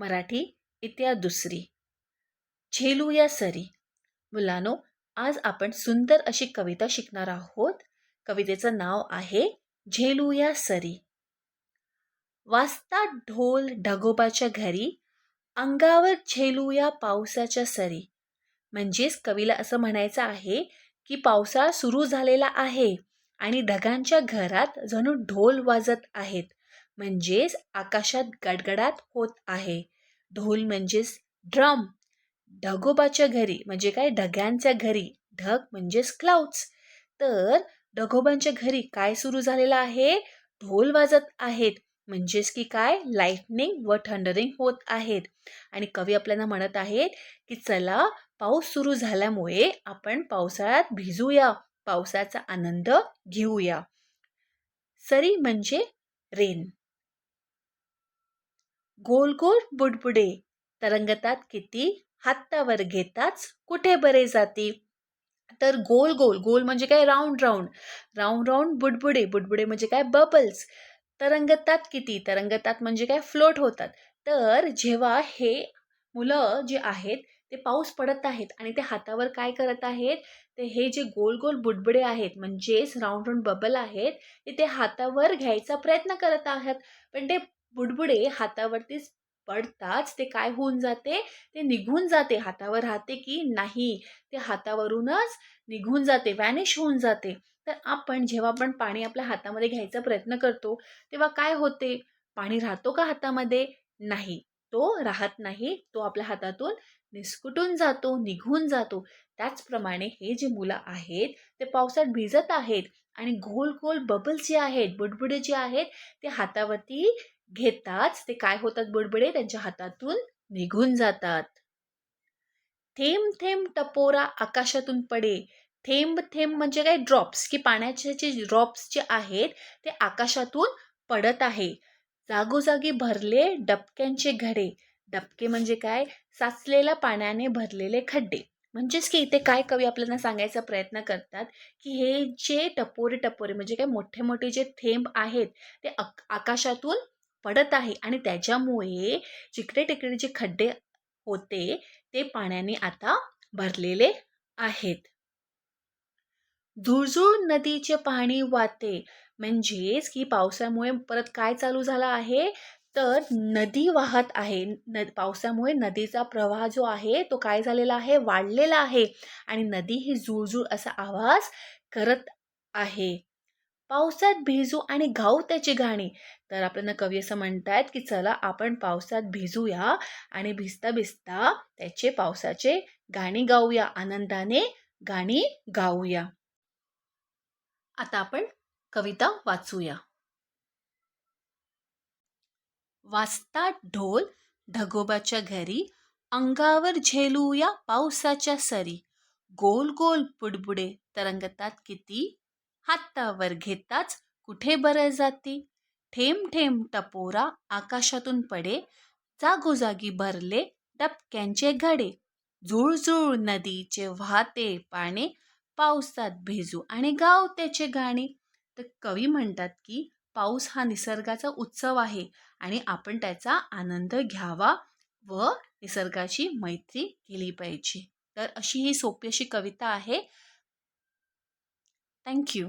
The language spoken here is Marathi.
मराठी इतिहास दुसरी. झेलूया सरी. मुलांनो, आज आपण सुंदर अशी कविता शिकणार आहोत. कवितेचं नाव आहे झेलूया सरी. वाजतात ढोल ढगोबाच्या घरी, अंगावर झेलूया पावसाच्या सरी. म्हणजेच कवीला असं म्हणायचं आहे की पावसाळा सुरू झालेला आहे आणि ढगांच्या घरात जणू ढोल वाजत आहेत. म्हणजेच आकाशात गडगडाट होत आहे. ढोल म्हणजेच ड्रम. ढगोबाच्या घरी म्हणजे काय, ढग्यांच्या घरी. ढग म्हणजेच क्लाउड्स. तर ढगोबांच्या घरी काय सुरू झालेलं आहे, ढोल वाजत आहेत. म्हणजेच की काय, लाइटनिंग व थंडरिंग होत आहेत. आणि कवी आपल्याला म्हणत आहेत की चला, पाऊस सुरू झाल्यामुळे आपण पावसाळ्यात भिजूया, पावसाचा आनंद घेऊया. सरी म्हणजे रेन. गोल गोल बुडबुडे तरंगतात किती, हातावर घेताच कुठे बरे जाती. तर गोल गोल, गोल म्हणजे काय, राऊंड राऊंड. राऊंड राऊंड बुडबुडे, बुडबुडे म्हणजे काय, बबल्स. तरंगतात किती, तरंगतात म्हणजे काय, फ्लोट होतात. तर जेव्हा हे मुलं जे आहेत ते पाऊस पडत आहेत आणि ते हातावर काय करत आहेत, ते हे जे गोल गोल बुडबुडे आहेत म्हणजेच राऊंड राऊंड बबल आहेत, ते हातावर घ्यायचा प्रयत्न करत आहेत. पण ते बुडबुडे हातावरतीच पडताच ते काय होऊन जाते, ते निघून जाते. हातावर राहते की नाही, ते हातावरूनच निघून जाते, वॅनिश होऊन जाते. तर जेव्हा आपण पाणी आपल्या हातामध्ये घ्यायचा प्रयत्न करतो तेव्हा काय होते, पाणी राहतो का हातामध्ये? नाही, तो राहत नाही. तो आपल्या हातातून निसकुटून जातो, निघून जातो. त्याचप्रमाणे हे जे मुलं आहेत ते पावसात भिजत आहेत आणि गोल गोल बबल्स जे आहेत, बुडबुडे जे आहेत, ते हातावरती घेताच ते काय होतात, बुडबुडे त्यांच्या हातातून निघून जातात. थेंब थेंब टपोरा आकाशातून पडे. थेंब थेंब म्हणजे काय, ड्रॉप्स, की पाण्याचे जे ड्रॉप्स जे आहेत ते आकाशातून पडत आहे. जागोजागी भरले डबक्यांचे घडे. डबके म्हणजे काय, साचलेल्या पाण्याने भरलेले खड्डे. म्हणजेच की इथे काय कवी आपल्याला सांगायचा प्रयत्न करतात की हे जे टपोरे टपोरे म्हणजे काय, मोठे मोठे जे थेंब आहेत ते आकाशातून पडत आहे आणि त्याच्यामुळे जिकडे तिकडे जे खड्डे होते ते पाण्याने आता भरलेले आहेत. झुळझुळ नदीचे पाणी वाहते. म्हणजेच की पावसामुळे परत काय चालू झाला आहे, तर नदी वाहत आहे. पावसामुळे नदीचा प्रवाह जो आहे तो काय झालेला आहे, वाढलेला आहे आणि नदी ही झुळझुळ असा आवाज करत आहे. पावसात भिजू आणि गाऊ त्याची गाणी. तर आपल्याला कवी असं म्हणतायत की चला, आपण पावसात भिजूया आणि भिजता भिजता त्याचे पावसाचे गाणी गाऊया, आनंदाने गाणी गाऊया. आता आपण कविता वाचूया. वाजतात ढोल ढगोबाच्या घरी, अंगावर झेलूया पावसाच्या सरी. गोल गोल बुडबुडे तरंगतात किती, हातावर घेताच कुठे बरं जाती. ठेम ठेम टपोरा आकाशातून पडे, जागोजागी भरले डबक्यांचे घडे. झुळझुळ नदीचे वाहते पाणी, पावसात भिजू आणि गाव त्याचे गाणी. तर कवी म्हणतात की पाऊस हा निसर्गाचा उत्सव आहे आणि आपण त्याचा आनंद घ्यावा व निसर्गाची मैत्री केली पाहिजे. तर अशी ही सोपी अशी कविता आहे. थँक्यू.